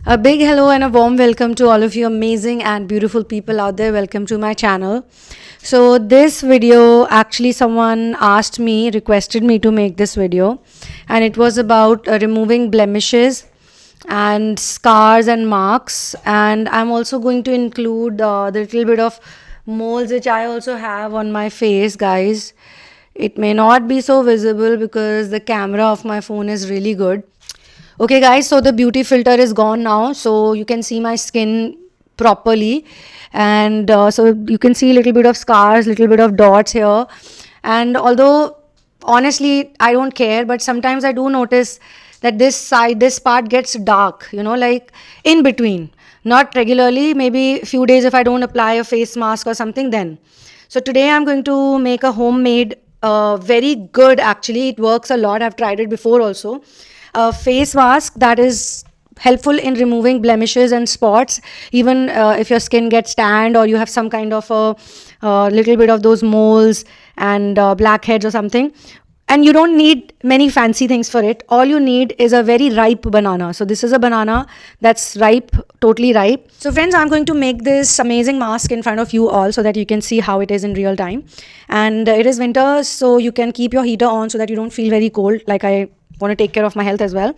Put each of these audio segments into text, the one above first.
A big hello and a warm welcome to all of you amazing and beautiful people out there. Welcome to my channel. So this video, actually someone asked me, requested me to make this video, and it was about removing blemishes and scars and marks, and I'm also going to include the little bit of moles which I also have on my face, guys. It may not be so visible because the camera of my phone is really good. Okay, guys, so the beauty filter is gone now, so you can see my skin properly, and so you can see a little bit of scars, little bit of dots here. And although honestly I don't care, but sometimes I do notice that this part gets dark, like in between, not regularly, maybe few days if I don't apply a face mask or something. Then so today I'm going to make a homemade, very good, actually it works a lot, I've tried it before also, a face mask that is helpful in removing blemishes and spots, even if your skin gets tanned or you have some kind of a little bit of those moles and blackheads or something. And you don't need many fancy things for it. All you need is a very ripe banana. So this is a banana that's ripe, totally ripe. So friends, I'm going to make this amazing mask in front of you all so that you can see how it is in real time. And it is winter, so you can keep your heater on so that you don't feel very cold, like I want to take care of my health as well.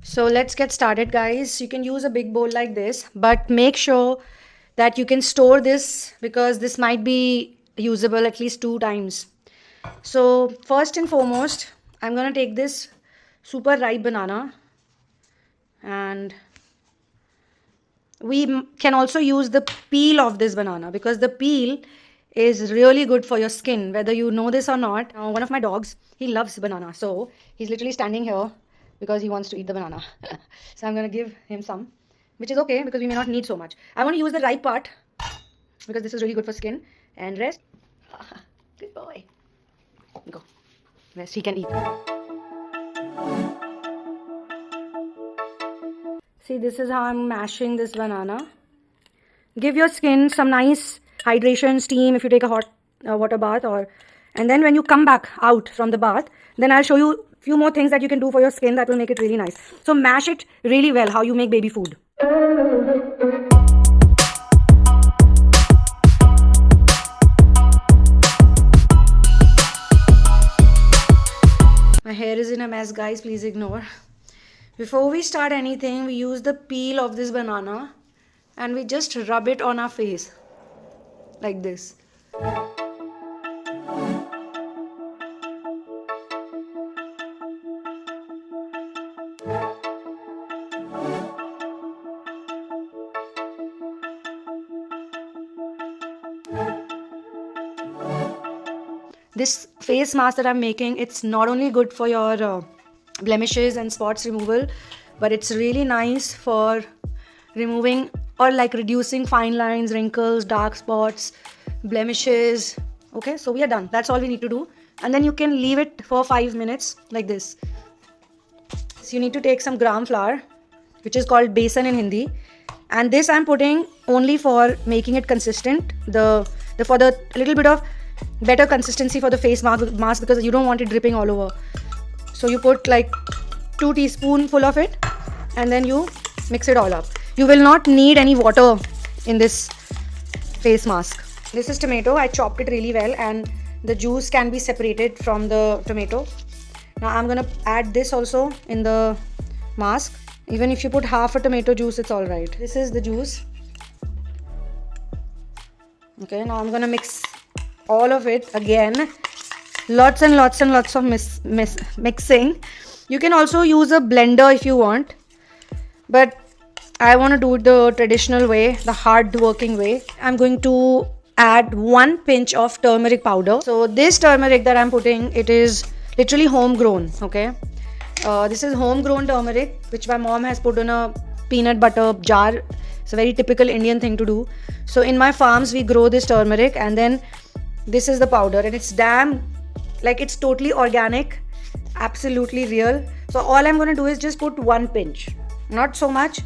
So let's get started, guys. You can use a big bowl like this, but make sure that you can store this because this might be usable at least 2 times. So first and foremost, I'm gonna take this super ripe banana, and we can also use the peel of this banana because the peel is really good for your skin, whether you know this or not. One of my dogs, he loves banana, so he's literally standing here because he wants to eat the banana. So I'm going to give him some, which is okay because we may not need so much. I want to use the ripe part because this is really good for skin, and rest, good boy, go, rest he can eat. See, this is how I'm mashing this banana. Give your skin some nice hydration, steam if you take a hot water bath, and then when you come back out from the bath, then I'll show you a few more things that you can do for your skin that will make it really nice. So mash it really well, how you make baby food. My hair is in a mess, guys, please ignore. Before we start anything, we use the peel of this banana and we just rub it on our face like this. This face mask that I'm making, it's not only good for your blemishes and spots removal, but it's really nice for removing or like reducing fine lines, wrinkles, dark spots, blemishes. Okay, so we are done. That's all we need to do. And then you can leave it for 5 minutes like this. So you need to take some gram flour, which is called besan in Hindi, and this I'm putting only for making it consistent, for the little bit of better consistency for the face mask because you don't want it dripping all over. So you put like 2 teaspoons of it and then you mix it all up. You will not need any water in this face mask. This is tomato. I chopped it really well and the juice can be separated from the tomato. Now I'm gonna add this also in the mask. Even if you put half a tomato juice, it's alright. This is the juice. Okay, now I'm gonna mix all of it again. Lots and lots and lots of mixing. You can also use a blender if you want, but I want to do it the traditional way, the hard working way. I'm going to add 1 pinch of turmeric powder. So this turmeric that I'm putting, it is literally homegrown. Okay, this is homegrown turmeric which my mom has put in a peanut butter jar. It's a very typical Indian thing to do. So in my farms we grow this turmeric, and then this is the powder, and it's it's totally organic, absolutely real. So all I'm going to do is just put 1 pinch, not so much.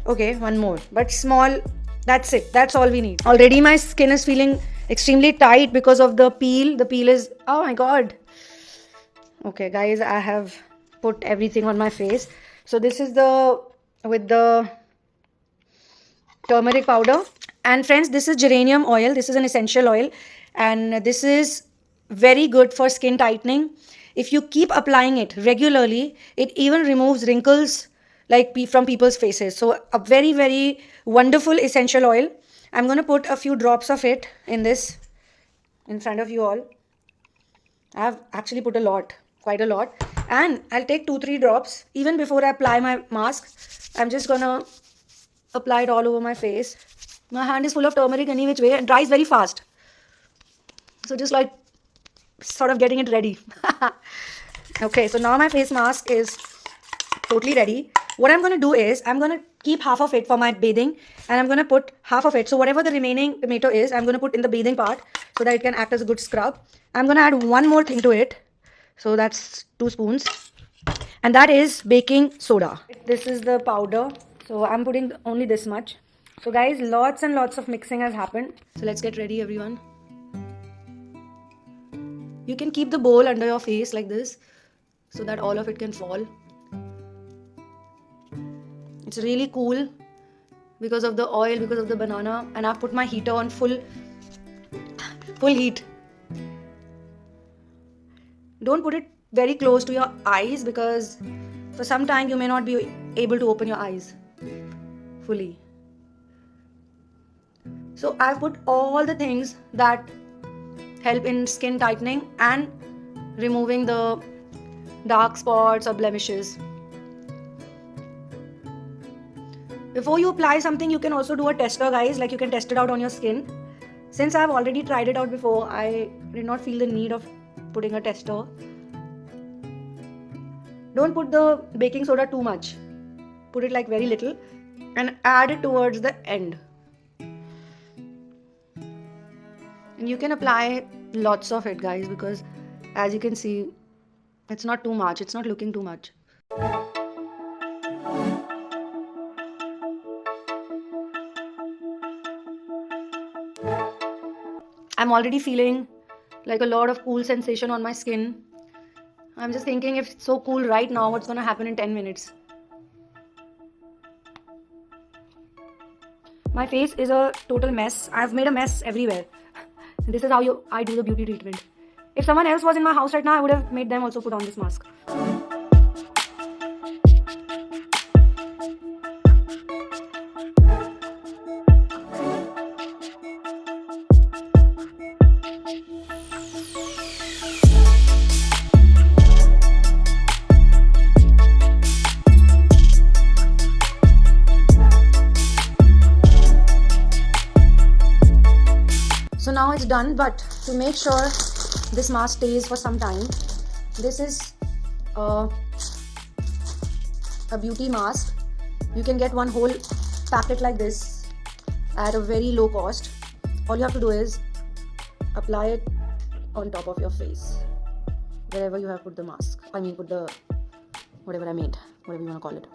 Okay, 1 more, but small. That's it. That's all we need. Already my skin is feeling extremely tight because of the peel. The peel is, oh my god. Okay guys, I have put everything on my face. So this is the with the turmeric powder. And friends, this is geranium oil. This is an essential oil, and this is very good for skin tightening. If you keep applying it regularly, it even removes wrinkles like from people's faces. So a very, very wonderful essential oil. I'm going to put a few drops of it in this in front of you all. I've actually put a lot, quite a lot. And I'll take 2-3 drops even before I apply my mask. I'm just gonna apply it all over my face. My hand is full of turmeric any which way. It dries very fast. So just like sort of getting it ready. Okay, so now my face mask is totally ready. What I'm gonna do is I'm gonna keep half of it for my bathing, and I'm gonna put half of it. So whatever the remaining tomato is, I'm gonna put in the bathing part so that it can act as a good scrub. I'm gonna add one more thing to it. So that's 2 spoons. And that is baking soda. This is the powder. So I'm putting only this much. So guys, lots and lots of mixing has happened. So let's get ready, everyone. You can keep the bowl under your face like this so that all of it can fall. It's really cool because of the oil, because of the banana, and I've put my heater on full heat. Don't put it very close to your eyes because for some time you may not be able to open your eyes fully. So I've put all the things that help in skin tightening and removing the dark spots or blemishes. Before you apply something, you can also do a tester, guys. Like you can test it out on your skin. Since I've already tried it out before, I did not feel the need of putting a tester. Don't put the baking soda too much. Put it like very little and add it towards the end. And you can apply lots of it, guys, because as you can see, it's not too much. It's not looking too much. I'm already feeling like a lot of cool sensation on my skin. I'm just thinking if it's so cool right now, what's gonna happen in 10 minutes? My face is a total mess. I've made a mess everywhere. This is how I do the beauty treatment. If someone else was in my house right now, I would have made them also put on this mask. So now it's done, but to make sure this mask stays for some time, this is a beauty mask. You can get one whole packet like this at a very low cost. All you have to do is apply it on top of your face, wherever you have put the mask. I mean, put the whatever I made, whatever you want to call it.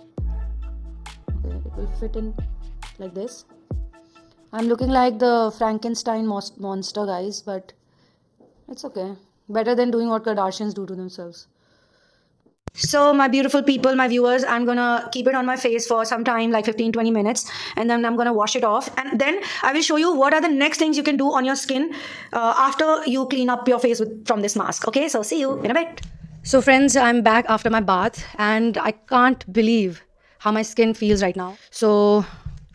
Okay, it will fit in like this. I'm looking like the Frankenstein monster, guys, but it's okay. Better than doing what Kardashians do to themselves. So my beautiful people, my viewers, I'm gonna keep it on my face for some time, like 15-20 minutes, and then I'm gonna wash it off, and then I will show you what are the next things you can do on your skin after you clean up your face from this mask. Okay, so see you in a bit. So friends, I'm back after my bath, and I can't believe how my skin feels right now. So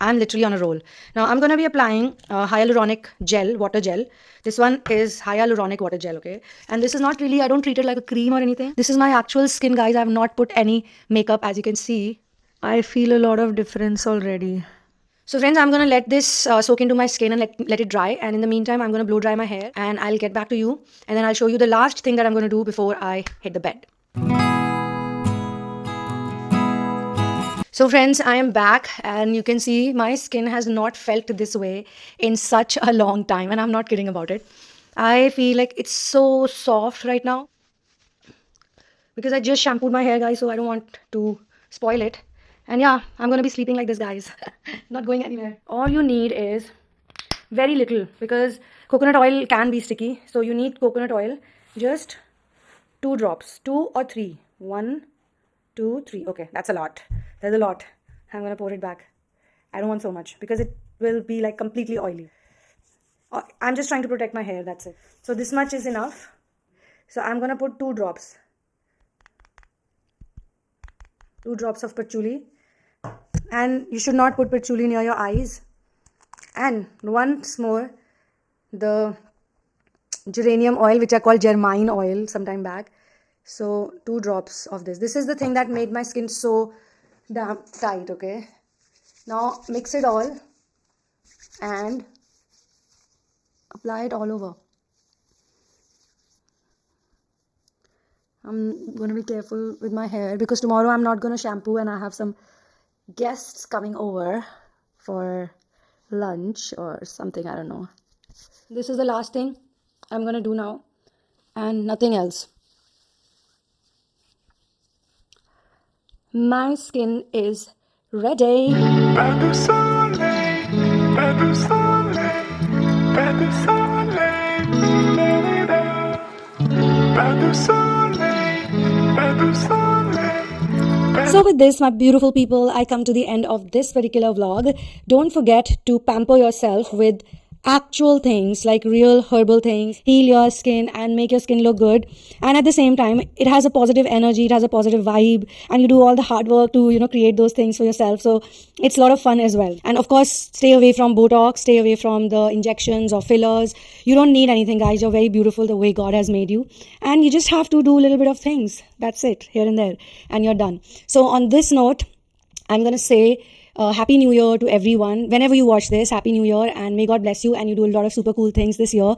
I'm literally on a roll. Now I'm going to be applying hyaluronic gel, water gel. This one is hyaluronic water gel, okay? And this is not really, I don't treat it like a cream or anything. This is my actual skin, guys. I have not put any makeup, as you can see. I feel a lot of difference already. So friends, I'm going to let this soak into my skin and let it dry. And in the meantime, I'm going to blow dry my hair and I'll get back to you. And then I'll show you the last thing that I'm going to do before I hit the bed. So friends, I am back and you can see my skin has not felt this way in such a long time, and I'm not kidding about it. I feel like it's so soft right now because I just shampooed my hair, guys, so I don't want to spoil it. And yeah, I'm going to be sleeping like this, guys. Not going anywhere. All you need is very little because coconut oil can be sticky. So you need coconut oil, just 2 drops, 2 or 3. 1, 2, 3. Okay, that's a lot. There's a lot. I'm going to pour it back. I don't want so much because it will be like completely oily. I'm just trying to protect my hair, that's it. So this much is enough. So I'm going to put 2 drops. 2 drops of patchouli. And you should not put patchouli near your eyes. And once more, the geranium oil, which I call germine oil sometime back. So 2 drops of this. This is the thing that made my skin so damn tight, okay? Now mix it all and apply it all over. I'm going to be careful with my hair because tomorrow I'm not going to shampoo and I have some guests coming over for lunch or something, I don't know. This is the last thing I'm going to do now and nothing else. My skin is ready. Pas de soleil, pas de soleil, pas de soleil, pas de soleil, pas de soleil. So with this, my beautiful people, I come to the end of this particular vlog. Don't forget to pamper yourself with actual things like real herbal things, heal your skin and make your skin look good. And at the same time, it has a positive energy, it has a positive vibe, and you do all the hard work to, create those things for yourself. So it's a lot of fun as well. And of course, stay away from Botox, stay away from the injections or fillers. You don't need anything, guys. You're very beautiful the way God has made you. And you just have to do a little bit of things. That's it, here and there. And you're done. So on this note, I'm going to say Happy New Year to everyone. Whenever you watch this, Happy New Year and may God bless you and you do a lot of super cool things this year.